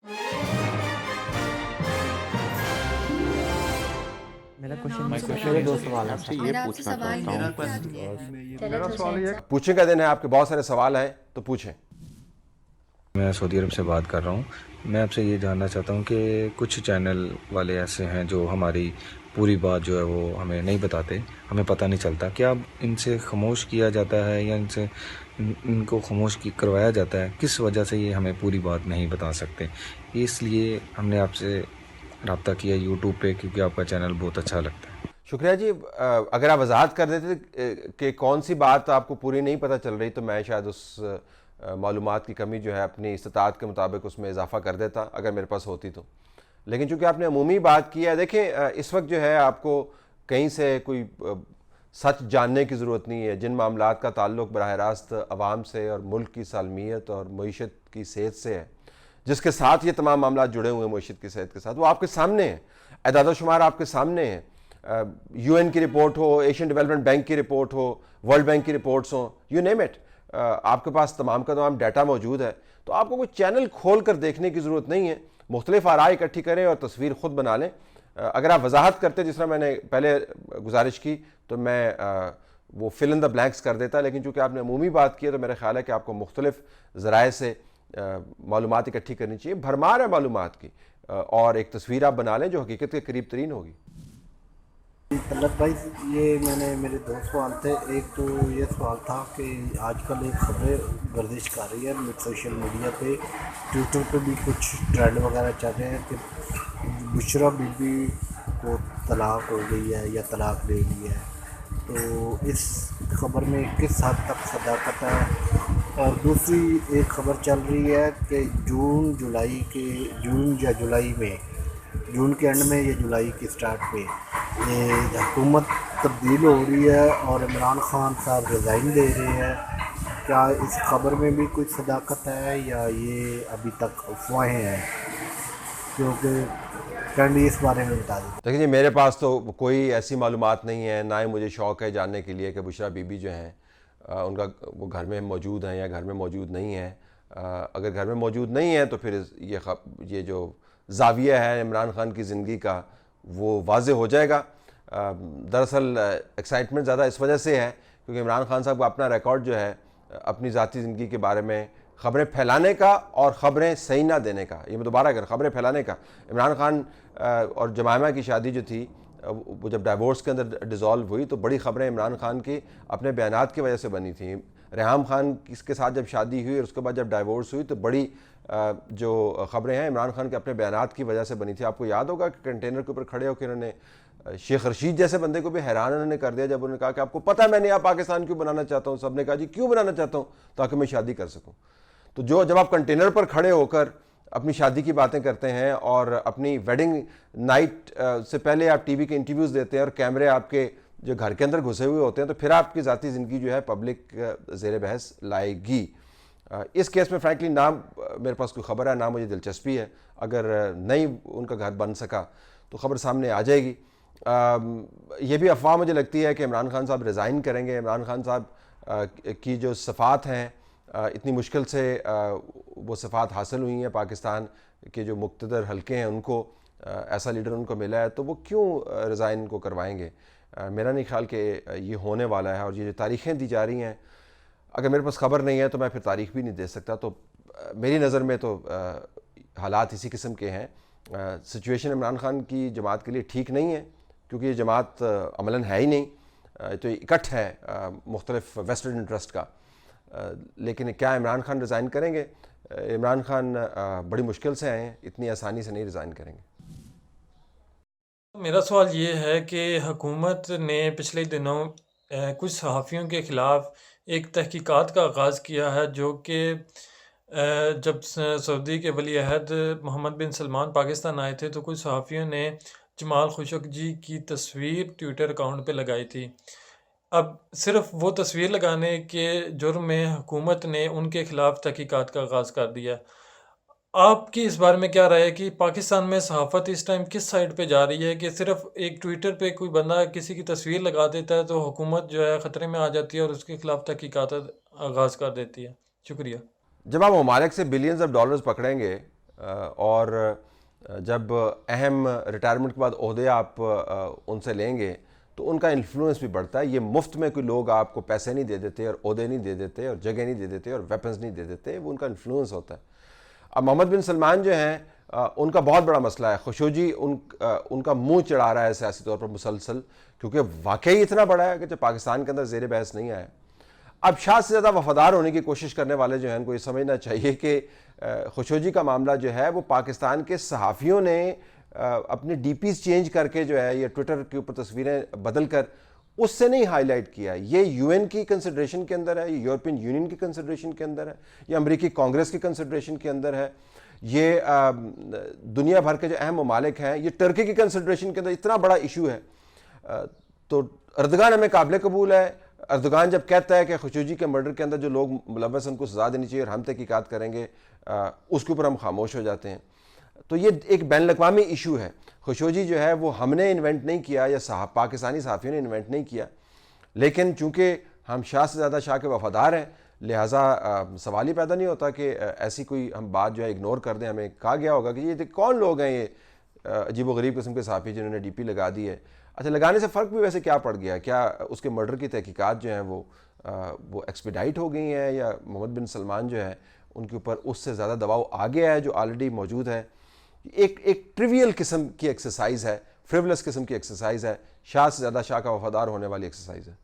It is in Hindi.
मेरा My क्वेश्चन question मेरे is दो सवाल हैं आपसे सर। ये पूछना चाहता हूँ मेरा सवाल ये है, पूछने का दिन है, आपके बहुत सारे सवाल हैं तो पूछें। मैं सऊदी अरब से बात कर रहा हूँ। मैं आपसे ये जानना चाहता हूँ कि कुछ चैनल वाले ऐसे हैं जो हमारी पूरी बात जो है वो हमें नहीं बताते, हमें पता नहीं चलता। क्या अब इनसे खामोश किया जाता है या इनको खामोश करवाया जाता है? किस वजह से ये हमें पूरी बात नहीं बता सकते? इसलिए हमने आपसे रब्ता किया यूट्यूब पे, क्योंकि आपका चैनल बहुत अच्छा लगता है। शुक्रिया जी। अगर आप वजाहत कर देते कि कौन सी बात आपको पूरी नहीं पता चल रही तो मैं शायद उस मालूमात की कमी जो है अपनी इस्तात के मुताबिक उसमें इजाफा कर देता, अगर मेरे पास होती तो। लेकिन चूँकि आपने अमूमी बात की है, देखें इस वक्त जो है आपको कहीं से कोई सच जानने की ज़रूरत नहीं है। जिन मामलात का ताल्लुक़ बराह रास्त अवाम से और मुल्क की सालमियत और मईशत की सेहत से है, जिसके साथ ये तमाम मामला जुड़े हुए हैं मईशत की सेहत के साथ, वो आपके सामने है। एदाद शुमार आपके सामने है। UN की रिपोर्ट हो, एशियन डेवलपमेंट बैंक की रिपोर्ट हो, वर्ल्ड बैंक की रिपोर्ट्स हो, यू नेम इट, आपके पास तमाम का तमाम डाटा मौजूद है। तो आपको कोई चैनल खोल कर देखने की ज़रूरत नहीं है। मुख्तलिफ आराय इकट्ठी करें और तस्वीर ख़ुद बना लें। अगर आप वजाहत करते जिस तरह मैंने पहले गुजारिश की तो मैं वो फिल इन द ब्लैंक्स कर देता, लेकिन चूँकि आपने अमूमी बात की है तो मेरा ख्याल है कि आपको मुख्तलिफ ज़राए से मालूमात इकट्ठी करनी चाहिए। भरमार है मालूमात की, और एक तस्वीर आप बना लें जो हकीकत के करीब तरीन होगी। तलत भाई, ये मेरे दो सवाल थे। एक तो ये सवाल था कि आजकल एक खबरें गर्दिश कर रही है सोशल मीडिया पे, ट्विटर पे भी कुछ ट्रेंड वगैरह चल रहे हैं कि बुशरा बीबी को तलाक हो गई है या तलाक ले ली है। तो इस खबर में किस हद तक सदाकत है? और दूसरी एक खबर चल रही है कि जून या जुलाई में, जून के एंड में या जुलाई के स्टार्ट पे ये हुकूमत तब्दील हो रही है और इमरान खान साहब रिज़ाइन दे रहे हैं। क्या इस खबर में भी कोई सदाकत है या ये अभी तक अफवाहें हैं? क्योंकि काइंडली इस बारे में बता दें। देखिए जी, मेरे पास तो कोई ऐसी मालूमात नहीं है, ना ही मुझे शौक़ है जानने के लिए कि बुशरा बीबी जो हैं उनका वो घर में मौजूद हैं या घर में मौजूद नहीं है। अगर घर में मौजूद नहीं है तो फिर ये जो ज़ाविया है इमरान खान की ज़िंदगी का वो वाज़े हो जाएगा। दरअसल एक्साइटमेंट ज़्यादा इस वजह से है क्योंकि इमरान खान साहब का अपना रिकॉर्ड जो है अपनी ज़ाती ज़िंदगी के बारे में ख़बरें फैलाने का और ख़बरें सही ना देने का, ये मैं दोबारा कर, ख़बरें फैलाने का। इमरान खान और जमायमा की शादी जो थी वो जब डाइवोर्स के अंदर डिज़ोल्व हुई तो बड़ी ख़बरें इमरान खान की अपने बयानात की वजह से बनी थी। रेहाम खान के साथ जब शादी हुई और उसके बाद जब डाइवोर्स हुई तो बड़ी जो ख़बरें हैं इमरान खान के अपने बयानात की वजह से बनी थी। आपको याद होगा कि कंटेनर के ऊपर खड़े होकर उन्होंने शेख रशीद जैसे बंदे को भी हैरान उन्होंने कर दिया जब उन्होंने कहा कि आपको पता है मैं नया पाकिस्तान क्यों बनाना चाहता हूँ। सबने कहा जी क्यों बनाना चाहता हूँ? ताकि मैं शादी कर सकूँ। तो जब आप कंटेनर पर खड़े होकर अपनी शादी की बातें करते हैं और अपनी वेडिंग नाइट से पहले आप टीवी के इंटरव्यूज़ देते हैं और कैमरे आपके जो घर के अंदर घुसे हुए होते हैं, तो फिर आपकी ज़ाती ज़िंदगी जो है पब्लिक ज़ेर बहस लाएगी। इस केस में फ्रैंकली ना मेरे पास कोई ख़बर है ना मुझे दिलचस्पी है। अगर नहीं उनका घर बन सका तो ख़बर सामने आ जाएगी। ये भी अफवाह मुझे लगती है कि इमरान खान साहब रिज़ाइन करेंगे। इमरान खान साहब की जो सफ़ात हैं इतनी मुश्किल से वो सफ़ात हासिल हुई हैं, पाकिस्तान के जो मुक़्तदर हल्के हैं उनको ऐसा लीडर उनको मिला है, तो वो क्यों रिज़ाइन को करवाएंगे? मेरा नहीं ख्याल कि ये होने वाला है। और ये जो तारीख़ें दी जा रही हैं, अगर मेरे पास ख़बर नहीं है तो मैं फिर तारीख़ भी नहीं दे सकता। तो मेरी नज़र में तो हालात इसी किस्म के हैं। सिचुएशन इमरान खान की जमात के लिए ठीक नहीं है क्योंकि ये जमात अमलन है ही नहीं, तो इकट्ठ है मुख्तलिफ वेस्टेड इंटरेस्ट का। लेकिन क्या इमरान खान रिज़ाइन करेंगे? इमरान खान बड़ी मुश्किल से आए हैं, इतनी आसानी से नहीं रिज़ाइन करेंगे। मेरा सवाल ये है कि हुकूमत ने पिछले दिनों कुछ सहाफ़ियों के ख़िलाफ़ एक तहकीकात का आगाज़ किया है, जो कि जब सऊदी के वली अहद मोहम्मद बिन सलमान पाकिस्तान आए थे तो कुछ सहाफ़ियों ने जमाल खशोगी की तस्वीर ट्विटर अकाउंट पे लगाई थी। अब सिर्फ वो तस्वीर लगाने के जुर्म में हुकूमत ने उनके ख़िलाफ़ तहकीकात का आगाज़ कर दिया। आपकी इस बारे में क्या राय है कि पाकिस्तान में सहाफ़त इस टाइम किस साइड पे जा रही है कि सिर्फ एक ट्विटर पे कोई बंदा किसी की तस्वीर लगा देता है तो हुकूमत जो है ख़तरे में आ जाती है और उसके ख़िलाफ़ तहकीकात आगाज़ कर देती है? शुक्रिया। जब आप ममालिक से बिलियंस ऑफ डॉलर्स पकड़ेंगे और जब अहम रिटायरमेंट के बाद ओहदे आप उनसे लेंगे तो उनका इन्फ्लुएंस भी बढ़ता है। ये मुफ्त में कोई लोग आपको पैसे नहीं दे देते और ओहदे नहीं दे देते और जगह नहीं दे देते और वेपन्स नहीं दे देते, वो उनका इन्फ्लुएंस होता है। अब मोहम्मद बिन सलमान जो हैं उनका बहुत बड़ा मसला है। खशोगी उनका मुंह चढ़ा रहा है सियासी तौर पर मुसलसल, क्योंकि वाकई इतना बड़ा है कि जो पाकिस्तान के अंदर ज़ेर बहस नहीं आया। अब शाह से ज़्यादा वफादार होने की कोशिश करने वाले जो हैं उनको ये समझना चाहिए कि खशोगी का मामला जो है वो पाकिस्तान के सहाफ़ियों ने अपने डीपीज़ चेंज करके जो है ये ट्विटर के ऊपर तस्वीरें बदल कर उससे नहीं हाईलाइट किया। ये यूएन की कंसिडरेशन के अंदर है, ये यूरोपियन यूनियन की कंसिडरेशन के अंदर है, ये अमेरिकी कांग्रेस की कंसिडरेशन के अंदर है, ये दुनिया भर के जो अहम ममालिक हैं, ये टर्की की कंसिडरेशन के अंदर इतना बड़ा इशू है। तो अर्दगान हमें काबिल कबूल है। अर्दगान जब कहता है कि खशोगी के मर्डर के अंदर जो लोग मुलव्वस हैं उनको सज़ा देनी चाहिए और हम तहकीकात करेंगे, उसके ऊपर हम खामोश हो जाते हैं। तो ये एक बैन अवी इशू है। खशोगी जो है वो हमने इन्वेंट नहीं किया या पाकिस्तानी सहाफ़ियों ने इन्वेंट नहीं किया, लेकिन चूँकि हम शाह से ज़्यादा शाह के वफ़ादार हैं, लिहाजा सवाल ही पैदा नहीं होता कि ऐसी कोई हम बात जो है इग्नोर कर दें। हमें कहा गया होगा कि ये कौन लोग हैं ये अजीब व गरीब किस्म के सहाफ़ी जिन्होंने डीपी लगा दी है। अच्छा, लगाने से फ़र्क भी वैसे क्या पड़ गया? क्या उसके मर्डर की तहकीकात जो हैं वो एक्सपीडाइट हो गई हैं, या मोहम्मद बिन सलमान जो है उनके ऊपर उससे ज़्यादा दबाव आ गया है जो ऑलरेडी मौजूद है? एक ट्रिवियल किस्म की एक्सरसाइज है, फ्रिवलस किस्म की एक्सरसाइज है, शाह से ज़्यादा शाह का वफादार होने वाली एक्सरसाइज है।